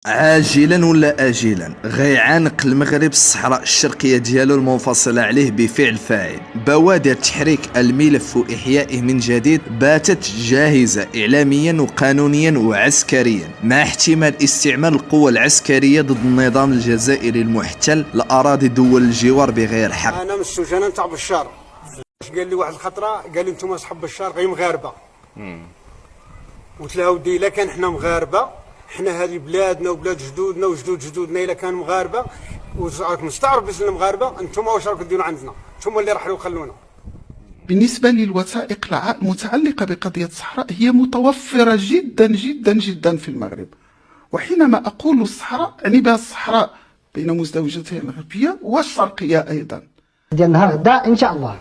عاجلا ولا آجلا غيعانق المغرب الصحراء الشرقية ديالو المنفصلة عليه بفعل فاعل. بوادر تحريك الملف وإحيائه من جديد باتت جاهزة إعلاميا وقانونيا وعسكريا، مع احتمال استعمال القوة العسكرية ضد النظام الجزائري المحتل لأراضي دول الجوار بغير حق. أنا من السجناء نتاع بشار. قال لي واحد الخطرة، قال لي انتم اصحاب بشار غير مغاربة. قلت له ودي الا كان حنا مغاربة، حنا هذه بلادنا وبلاد جدودنا وجدود جدودنا الا كانوا مغاربه وراك مستعرب باش المغاربه، انتم واش راكم ديروا عندنا؟ انتم اللي رحلوا خلونا. بالنسبة للوثائق المتعلقة بقضية الصحراء هي متوفرة جدا جدا جدا في المغرب، وحينما أقول الصحراء أعني بها الصحراء بين مزدوجتين الغربية والشرقية أيضا. ديال نهار غدا إن شاء الله،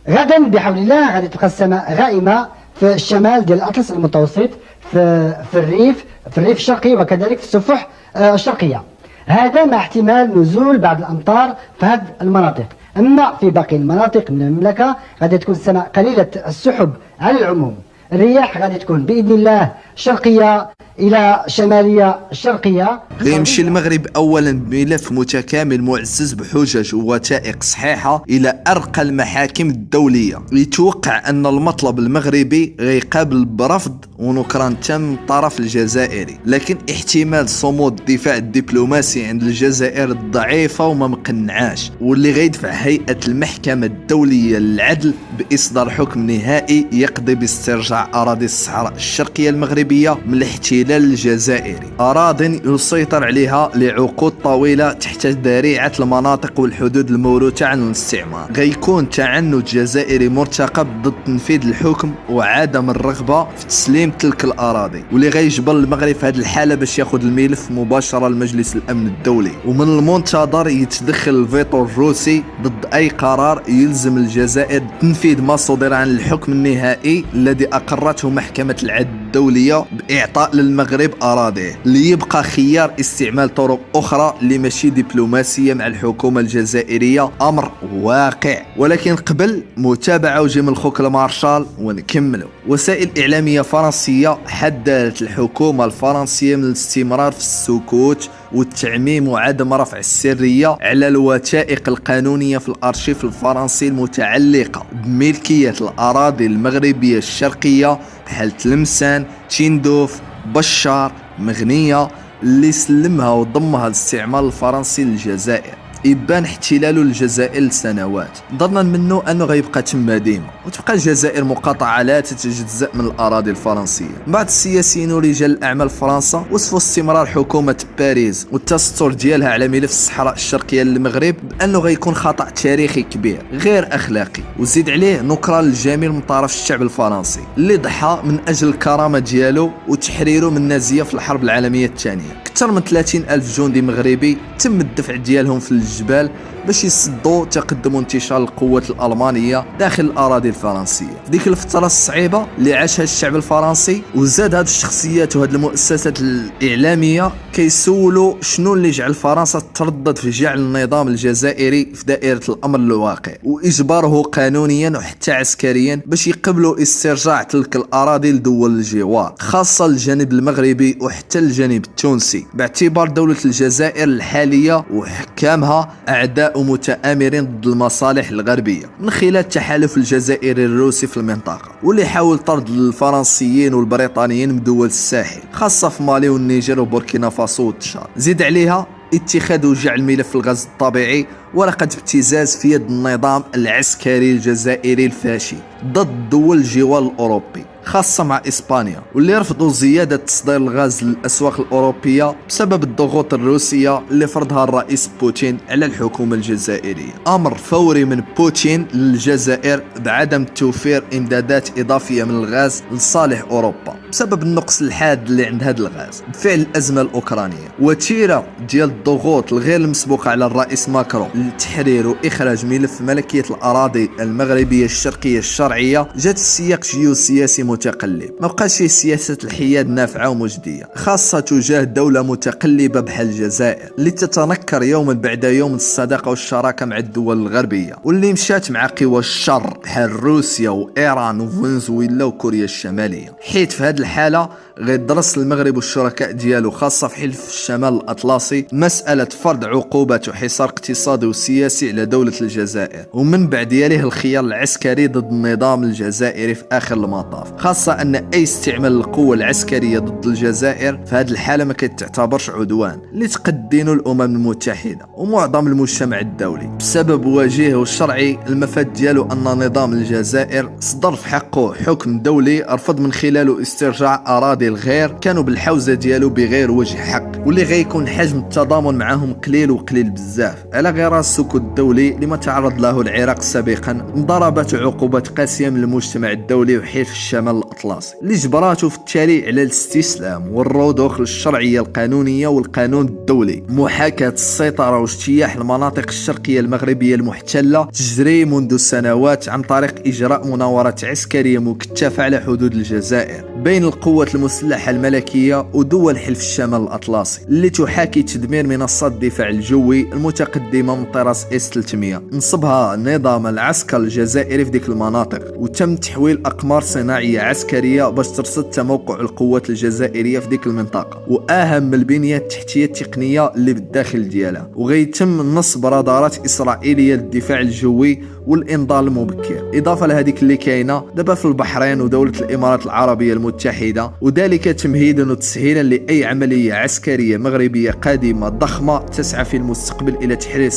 غدا بحول الله غادي تبقى السماء غائمة في الشمال ديال الأطلس المتوسط، في الريف الشرقي، وكذلك في السفح الشرقية. هذا مع احتمال نزول بعض الأمطار في هذه المناطق. أما في باقي المناطق من المملكة غادي تكون السماء قليلة السحب على العموم. الرياح غادي تكون بإذن الله شرقية إلى شمالية شرقية. غيمشي المغرب أولا بملف متكامل معزز بحجج ووثائق صحيحة إلى أرقى المحاكم الدولية. يتوقع أن المطلب المغربي غيقابل برفض ونكران تام من الطرف الجزائري، لكن احتمال صمود الدفاع الدبلوماسي عند الجزائر الضعيفة وما مقنعاش، واللي غيدفع هيئة المحكمة الدولية للعدل بإصدار حكم نهائي يقضي باسترجاع أراضي الصحراء الشرقية المغربية من الاحتلال الجزائري، أراضي يسيطر عليها لعقود طويلة تحت ذريعة المناطق والحدود الموروثة عن الاستعمار. غيكون تعنت جزائري مرتقب ضد تنفيذ الحكم وعدم الرغبة في تسليم تلك الأراضي، واللي غيجبر المغرب في هذه الحالة باش ياخذ الملف مباشرة لمجلس الأمن الدولي. ومن المنتظر يتدخل الفيتو الروسي ضد أي قرار يلزم الجزائر تنفيذ ما صدر عن الحكم النهائي الذي أقرته محكمة العدل الدولية بإعطاء للمغرب أراضيه، ليبقى خيار استعمال طرق أخرى لمشي دبلوماسية مع الحكومة الجزائرية، أمر واقع. ولكن قبل متابعة وجي من الخوك المارشال ونكملوا. وسائل إعلامية فرنسية حذرت الحكومة الفرنسية من الاستمرار في السكوت والتعميم وعدم رفع السرية على الوثائق القانونية في الأرشيف الفرنسي المتعلقة بملكية الأراضي المغربية الشرقية بحال تلمسان، تشيندوف، بشار، مغنية، اللي سلمها وضمها الاستعمار الفرنسي للجزائر. يبان احتلال الجزائر لسنوات ظنا منه انه غيبقى تما ديما، وتبقى الجزائر مقاطعه لا تتجزأ من الاراضي الفرنسيه. بعض السياسيين ورجال الاعمال فرنسا وصفوا استمرار حكومه باريس والتستر ديالها على ملف الصحراء الشرقيه للمغرب بانه غيكون خطا تاريخي كبير غير اخلاقي، وزيد عليه نكره للجميل من طرف الشعب الفرنسي اللي ضحى من اجل الكرامه ديالو وتحريره من النازيه في الحرب العالميه الثانيه. أكثر من 30 ألف جندي مغربي تم الدفع ديالهم في الجبال باش يصدوا تقدم وانتشار القوات الألمانية داخل الأراضي الفرنسية. ديك الفترة الصعيبة اللي عاشها الشعب الفرنسي، وزاد هاد الشخصيات وهاد المؤسسات الإعلامية كيسولوا شنو اللي جعل فرنسا تردد في جعل النظام الجزائري في دائرة الأمر الواقع وإجباره قانونيا وحتى عسكريا باش يقبلوا استرجاع تلك الأراضي لدول الجوار، خاصة الجانب المغربي وحتى الجانب التونسي، باعتبار دولة الجزائر الحالية وحكامها أعداء متآمرين ضد المصالح الغربية من خلال التحالف الجزائري الروسي في المنطقة، واللي حاول طرد الفرنسيين والبريطانيين من دول الساحل، خاصة في مالي والنيجر وبوركينا فاسو والتشاد. زيد عليها اتخاذ وجعل ملف الغاز الطبيعي ورقة ابتزاز في يد النظام العسكري الجزائري الفاشي ضد دول الجوار الأوروبي، خاصة مع إسبانيا، واللي رفضوا زيادة تصدير الغاز للأسواق الأوروبية بسبب الضغوط الروسية اللي فرضها الرئيس بوتين على الحكومة الجزائرية. أمر فوري من بوتين للجزائر بعدم توفير إمدادات إضافية من الغاز لصالح أوروبا بسبب النقص الحاد اللي عند هذا الغاز بفعل الأزمة الأوكرانية. وتيرة ديال الضغوط الغير المسبوقة على الرئيس ماكرون لتحرير وإخراج ملف ملكية الأراضي المغربية الشرقية الشرعية جات السياق جيوسياسي متقلب، ما بقاش فيه سياسة الحياد نافعة ومجدية، خاصة تجاه دولة متقلبة بحال الجزائر اللي تتنكر يوما بعد يوم الصداقة والشراكة مع الدول الغربية، واللي مشات مع قوى الشر بحال روسيا وإيران وفنزويلا وكوريا الشمالية. حيث في هذه الحالة غيدرس المغرب والشركاء ديالو خاصة في حلف الشمال الأطلسي مسألة فرض عقوبات وحصار اقتصادي وسياسي على دولة الجزائر، ومن بعد يليه الخيار العسكري ضد النظام الجزائري في آخر المطاف، خاصة أن أي استعمال القوة العسكرية ضد الجزائر في هذه الحالة ما كتعتبرش عدوان اللي تقدينه الأمم المتحدة ومعظم المجتمع الدولي بسبب وجهه الشرعي. المفاد ديالو أن نظام الجزائر صدر في حقه حكم دولي رفض من خلاله استرجاع أراضي الغير كانوا بالحوزة ديالو بغير وجه حق، واللي غيكون حجم التضامن معهم قليل وقليل بزاف على غرار السكوت الدولي لما تعرض له العراق سابقا، ضربت عقوبات قاسية من المجتمع الدولي وحلف الشمال الأطلسي اللي جبراته في التالي على الاستسلام والرضوخ للشرعية القانونية والقانون الدولي. محاكاة السيطرة واجتياح المناطق الشرقية المغربية المحتلة تجري منذ سنوات عن طريق إجراء مناورات عسكرية مكثفة على حدود الجزائر بين القوات المسلحة الملكية ودول حلف الشمال الأطلسي اللي تحاكي تدمير منصات الدفاع الجوي المتقدمة من طراز S-300 نصبها النظام العسكري الجزائري في ديك المناطق، وتم تحويل أقمار صناعية عسكرية باش ترصد تموقع القوات الجزائرية في ديك المنطقة وأهم البنية التحتية التقنية اللي بالداخل ديالها، وغيتم نصب رادارات إسرائيلية للدفاع الجوي والإنذار المبكر، إضافة لهذيك اللي كاينة دابا في البحرين ودولة الإمارات العربية المتحدة، وذلك تمهيدا وتسهيلا لأي عملية عسكرية مغربية قادمة ضخمة تسعى في المستقبل إلى تحرير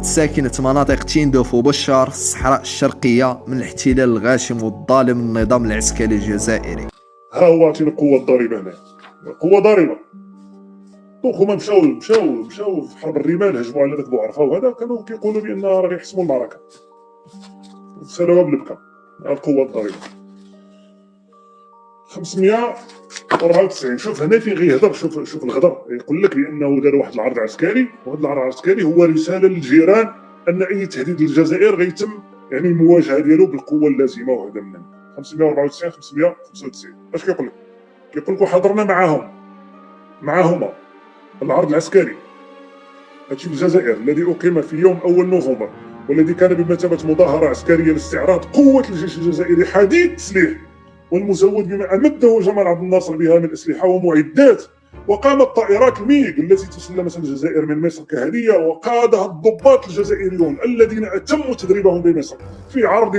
ساكنة مناطق تيندوف وبشار الصحراء الشرقية من الاحتلال الغاشم والظالم من النظام العسكري الجزائري. ها هو عطينا قوة الضريبة هنا، قوة ضريبة. دوك هما مشاو في حرب الرمال، هجموا على داك بوعرفة وهذا، كانوا كيقولوا بأن راه غيحسموا المعركة، سالوها بالبكا. القوة الضريبة 594. شوف هنا فين غيهضر، شوف الغدر، يقول لك بأنه دار واحد العرض عسكري، وهذا العرض العسكري هو رسالة للجيران أن أي تهديد للجزائر غيتم يعني المواجهة ديالو بالقوة اللازمة وهذا من 594 595. اش كيقول لك؟ كيقول لك حضرنا معهما العرض العسكري هادشي في الجزائر الذي أقيم في يوم 1 نوفمبر، والذي كان بمثابة مظاهرة عسكرية لاستعراض قوة الجيش الجزائري حديث التسليح والمزود بما أمده جمال عبد الناصر بها من أسلحة ومعدات، وقامت طائرات الميغ التي تسلمت الجزائر من مصر كهدية وقادها الضباط الجزائريون الذين أتموا تدريبهم بمصر في عرض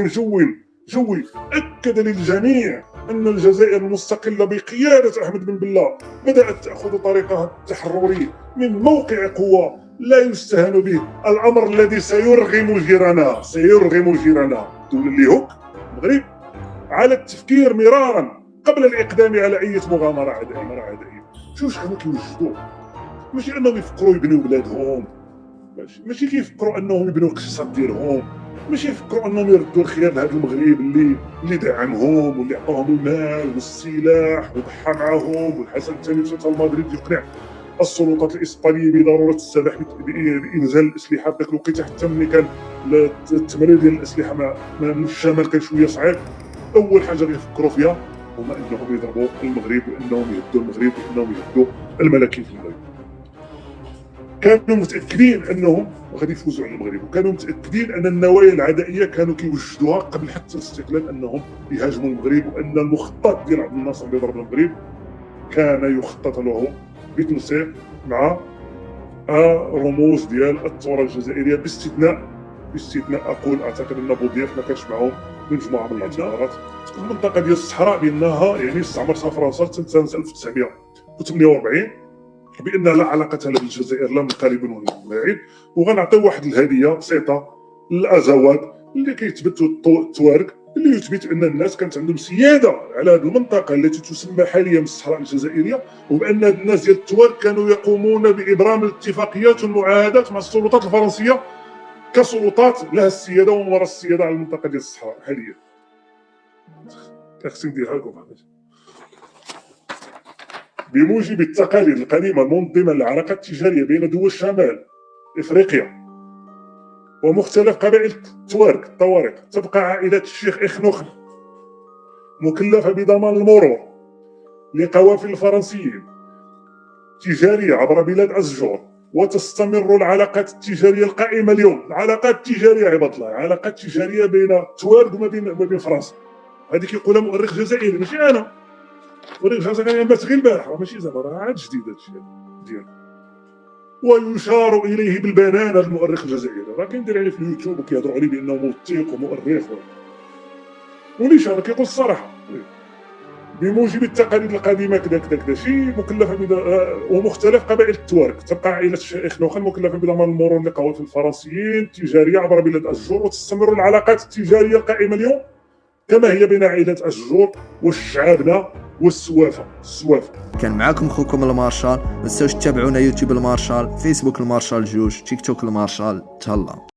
جوي أكد للجميع أن الجزائر المستقلة بقيادة أحمد بن بلة بدأت تأخذ طريقها التحرري من موقع قوة لا يستهان به، الأمر الذي سيرغم جيرانها دول اللي هو المغرب على التفكير مرارا قبل الإقدام على أي مغامرة عدائية. شوف كانوا كيوجدوا، ماشي أنهم يفكروا يبنيو بلادهم، ماشي كيفكروا أنهم يبنيو الاقتصاد ديالهم، ماشي يفكروا أنهم يردوا الخير لهذا المغرب اللي دعمهم واللي عطاهم المال والسلاح وضحى معهم، والحسن الثاني مشى لمدريد يقنع السلطات الإسبانية بضرورة السماح بإنزال الأسلحة في ذاك الوقت، حتى ملي كان التمرير ديال الأسلحة من الشمال كان شوية صعيب. أول حاجة غيفكروا فيها هما أنهم يضربوا المغرب وأنهم يهدوا المغرب وأنهم يهدوا الملاكين في المغرب. كانوا متأكدين أنهم غادي يفوزوا على المغرب، وكانوا متأكدين أن النوايا العدائية كانوا كيوجدوها قبل حتى الاستقلال أنهم يهاجموا المغرب، وأن المخطط ديال عبد الناصر لضرب المغرب كان يخطط له بالتنسيق مع رموز ديال الثورة الجزائرية باستثناء أقول أعتقد أن بوضياف ما كانش معهم من مجموعة من الاعتبارات. المنطقة ديال الصحراء بأنها يعني استعمرتها فرنسا سنة 1948 بأنها لا علاقة لها بالجزائر لا من قريب ولا من بعيد، وغنعطيو واحد الهدية بسيطة للأزواد اللي كيثبتوا التوارق اللي يثبت أن الناس كانت عندهم سيادة على هذه المنطقة التي تسمى حاليا بالصحراء الجزائرية، وبأن الناس ديال التوارق كانوا يقومون بإبرام الاتفاقيات والمعاهدات مع السلطات الفرنسية كسلطات لها السيادة وممارسة السيادة على المنطقة ديال الصحراء حاليا. خصني نديرها لكم بموجب التقاليد القديمة المنظمة للعلاقات التجارية بين دول شمال إفريقيا ومختلف قبائل الطوارق، تبقى عائلة الشيخ إخنوخ مكلفة بضمان المرور لقوافل الفرنسيين تجارية عبر بلاد أسجور، وتستمر العلاقات التجارية القائمة اليوم. العلاقات التجارية عباد الله، علاقات تجارية بين التوارق وما بين فرنسا، هذه كيقولها مؤرخ جزائري ماشي أنا، الطريق الجزائري مات غير البارح، راه ماشي زعما راه عاد جديد هادشي ديالو. ويشار اليه بالبنان هذا المؤرخ الجزائري، راه كيندير عليه في اليوتيوب وكيهضروا عليه بانه موثق ومؤرخ وليش راه كيقول الصراحه بموجب التقاليد القديمه كذا كذا كذا شي مكلفه ومختلف قبائل التوارك. تبقى عائله الشيخ نوخن مكلفه بضمان المرور لقوافل الفرنسيين التجاريه عبر بلاد أشجور، وتستمر العلاقات التجاريه القائمه اليوم كما هي بين عائله أشجور والشعابنه والسوافه. كان معاكم خوكم المارشال. ما تنساوش تتابعونا يوتيوب المارشال، فيسبوك المارشال جوج، تيك توك المارشال. تهلا.